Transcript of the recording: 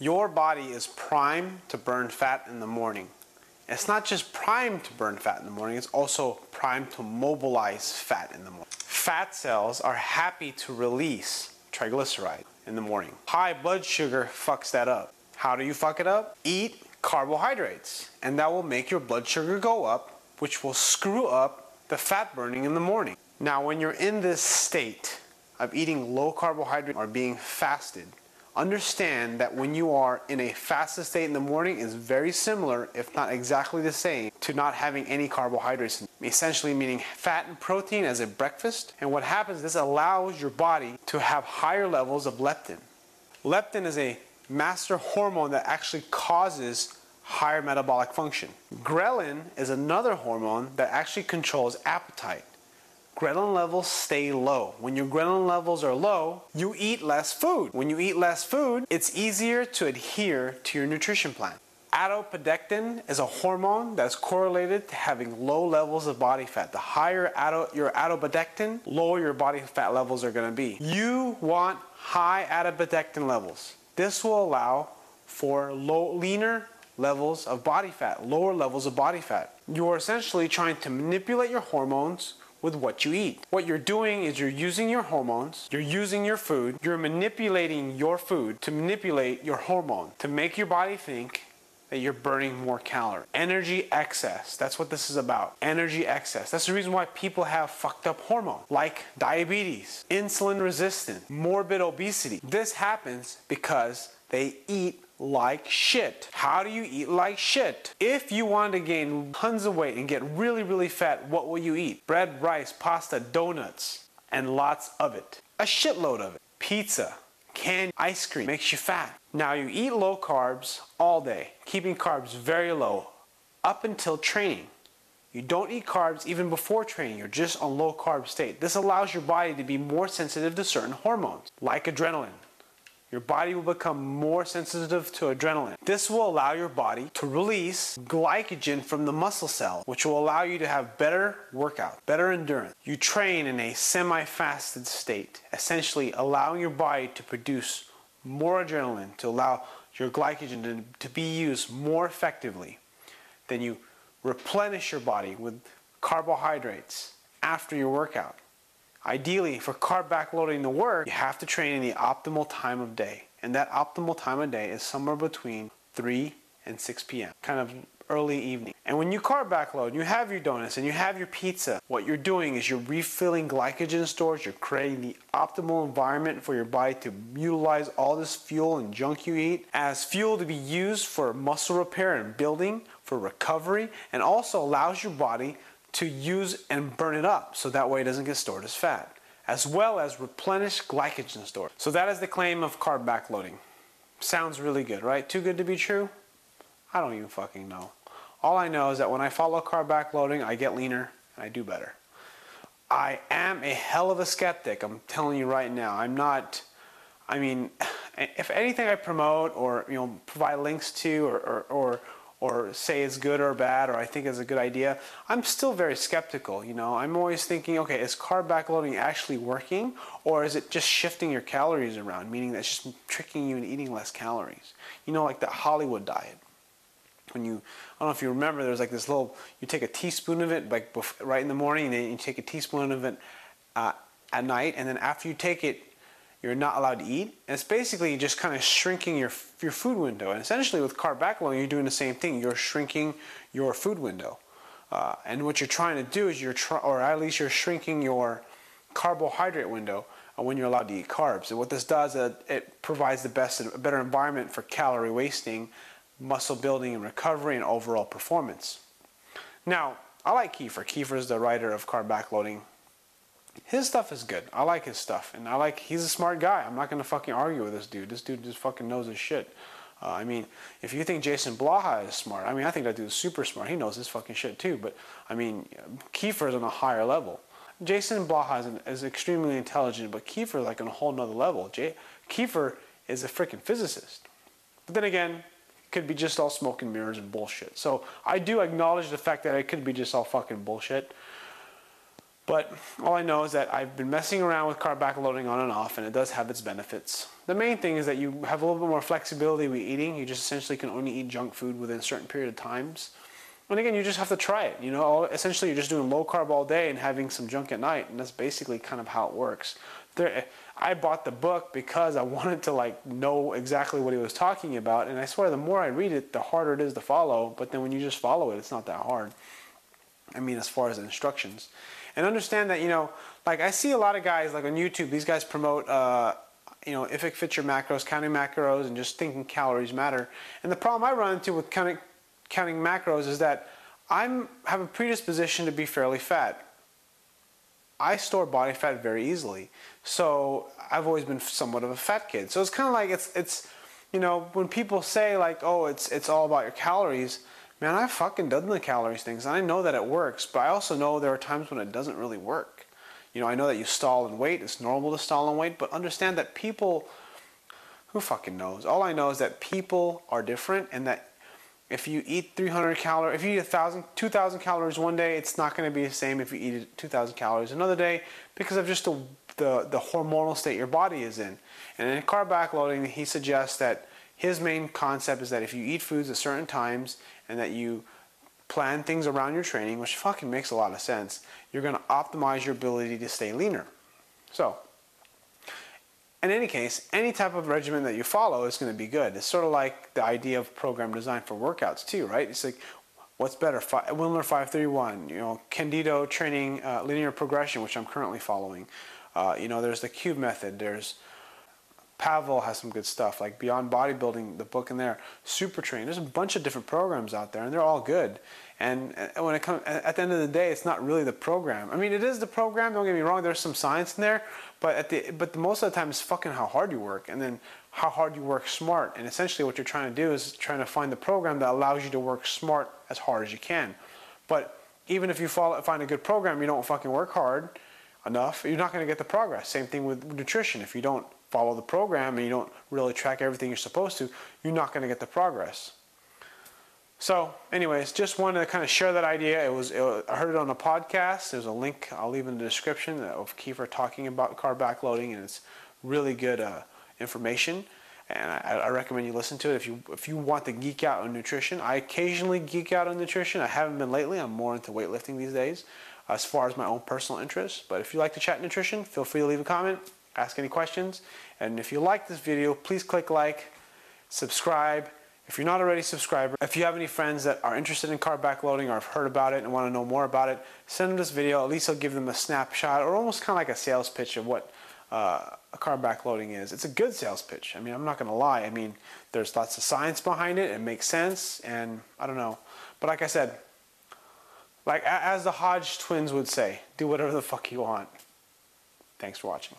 Your body is primed to burn fat in the morning. It's not just primed to burn fat in the morning, it's also primed to mobilize fat in the morning. Fat cells are happy to release triglyceride in the morning. High blood sugar fucks that up. How do you fuck it up? Eat carbohydrates, and that will make your blood sugar go up, which will screw up the fat burning in the morning. Now, when you're in this state of eating low carbohydrate or being fasted, understand that when you are in a fasted state in the morning is very similar, if not exactly the same, to not having any carbohydrates. Essentially meaning fat and protein as a breakfast. And what happens, this allows your body to have higher levels of leptin. Leptin is a master hormone that actually causes higher metabolic function. Ghrelin is another hormone that actually controls appetite. Ghrelin levels stay low. When your ghrelin levels are low, you eat less food. When you eat less food, it's easier to adhere to your nutrition plan. Adipodectin is a hormone that's correlated to having low levels of body fat. The higher your adipodectin, lower your body fat levels are going to be. You want high adipodectin levels. This will allow for leaner levels of body fat, lower levels of body fat. You are essentially trying to manipulate your hormones with what you eat. What you're doing is you're using your hormones, you're using your food, you're manipulating your food to manipulate your hormone, to make your body think that you're burning more calories. Energy excess, that's what this is about. Energy excess. That's the reason why people have fucked up hormones, like diabetes, insulin resistance, morbid obesity. This happens because they eat like shit. How do you eat like shit? If you want to gain tons of weight and get really, really fat, what will you eat? Bread, rice, pasta, donuts, and lots of it. A shitload of it. Pizza, candy, ice cream makes you fat. Now you eat low carbs all day, keeping carbs very low up until training. You don't eat carbs even before training, you're just on low carb state. This allows your body to be more sensitive to certain hormones, like adrenaline. Your body will become more sensitive to adrenaline. This will allow your body to release glycogen from the muscle cell, which will allow you to have better workout, better endurance. You train in a semi-fasted state, essentially allowing your body to produce more adrenaline, to allow your glycogen to be used more effectively. Then you replenish your body with carbohydrates after your workout. Ideally, for carb backloading to work, you have to train in the optimal time of day. And that optimal time of day is somewhere between 3 and 6 p.m., kind of early evening. And when you carb backload, you have your donuts and you have your pizza, what you're doing is you're refilling glycogen stores, you're creating the optimal environment for your body to utilize all this fuel and junk you eat as fuel to be used for muscle repair and building, for recovery, and also allows your body to use and burn it up so that way it doesn't get stored as fat, as well as replenish glycogen stores. So that is the claim of carb backloading. Sounds really good, right? Too good to be true? I don't even fucking know. All I know is that when I follow carb backloading, I get leaner and I do better. I am a hell of a skeptic, I'm telling you right now. I'm not, I mean, if anything I promote or provide links to or say it's good or bad or I think it's a good idea, I'm still very skeptical. I'm always thinking, okay, is carb backloading actually working, or is it just shifting your calories around, meaning that's just tricking you into eating less calories? Like the Hollywood diet. I don't know if you remember, there's like this little, you take a teaspoon of it like right in the morning, and then you take a teaspoon of it at night, and then after you take it, you're not allowed to eat. And it's basically just kind of shrinking your food window. And essentially with carb backloading, you're doing the same thing. You're shrinking your food window. And what you're trying to do is or at least you're shrinking your carbohydrate window when you're allowed to eat carbs. And what this does, it provides a better environment for calorie wasting, muscle building and recovery, and overall performance. Now, I like Kiefer. Kiefer is the writer of Carb Backloading. His stuff is good. I like his stuff, and he's a smart guy. I'm not going to fucking argue with this dude. This dude just fucking knows his shit. If you think Jason Blaha is smart, I think that dude is super smart. He knows his fucking shit too, but Kiefer is on a higher level. Jason Blaha is extremely intelligent, but Kiefer is like on a whole nother level. Kiefer is a freaking physicist. But then again, it could be just all smoke and mirrors and bullshit. So I do acknowledge the fact that it could be just all fucking bullshit. But all I know is that I've been messing around with carb backloading on and off, and it does have its benefits. The main thing is that you have a little bit more flexibility with eating. You just essentially can only eat junk food within a certain period of times. And again, you just have to try it. You know, essentially you're just doing low carb all day and having some junk at night, and that's basically kind of how it works. I bought the book because I wanted to like know exactly what he was talking about, and I swear the more I read it, the harder it is to follow. But then when you just follow it, it's not that hard. I mean, as far as the instructions. And understand that, you know, like I see a lot of guys like on YouTube, these guys promote, you know, if it fits your macros, counting macros, and just thinking calories matter. And the problem I run into with counting macros is that I have a predisposition to be fairly fat. I store body fat very easily. So I've always been somewhat of a fat kid. So it's kind of like, it's you know, when people say like, oh, it's all about your calories, man, I've fucking done the calories things, and I know that it works, but I also know there are times when it doesn't really work. You know, I know that you stall in weight. It's normal to stall in weight, but understand that people, who fucking knows? All I know is that people are different, and that if you eat 300 calories, if you eat 2,000 calories one day, it's not going to be the same if you eat 2,000 calories another day, because of just the hormonal state your body is in. And in carb backloading, he suggests that his main concept is that if you eat foods at certain times and that you plan things around your training, which fucking makes a lot of sense, you're going to optimize your ability to stay leaner. So, in any case, any type of regimen that you follow is going to be good. It's sort of like the idea of program design for workouts too, right? It's like, what's better? Wimler 531, you know, Candido training linear progression, which I'm currently following. You know, there's the Cube method. There's Pavel has some good stuff, like Beyond Bodybuilding, the book in there. Super Train. There's a bunch of different programs out there, and they're all good. And when it comes, at the end of the day, it's not really the program. I mean, it is the program. Don't get me wrong. There's some science in there, but most of the time, it's fucking how hard you work, and then how hard you work smart. And essentially, what you're trying to do is trying to find the program that allows you to work smart as hard as you can. But even if you find a good program, you don't fucking work hard enough, you're not going to get the progress. Same thing with nutrition. If you don't follow the program and you don't really track everything you're supposed to, you're not going to get the progress. So anyways, just wanted to kind of share that idea. I heard it on a podcast. There's a link I'll leave in the description of Kiefer talking about carb backloading, and it's really good information. And I recommend you listen to it if you want to geek out on nutrition. I occasionally geek out on nutrition. I haven't been lately. I'm more into weightlifting these days as far as my own personal interests. But if you like to chat nutrition, feel free to leave a comment, ask any questions. And if you like this video, please click like, subscribe. If you're not already a subscriber, if you have any friends that are interested in carb backloading or have heard about it and want to know more about it, send them this video. At least I'll give them a snapshot or almost kind of like a sales pitch of what a carb backloading is. It's a good sales pitch. I mean, I'm not going to lie. I mean, there's lots of science behind it. It makes sense, and I don't know. But like I said, like as the Hodge twins would say, do whatever the fuck you want. Thanks for watching.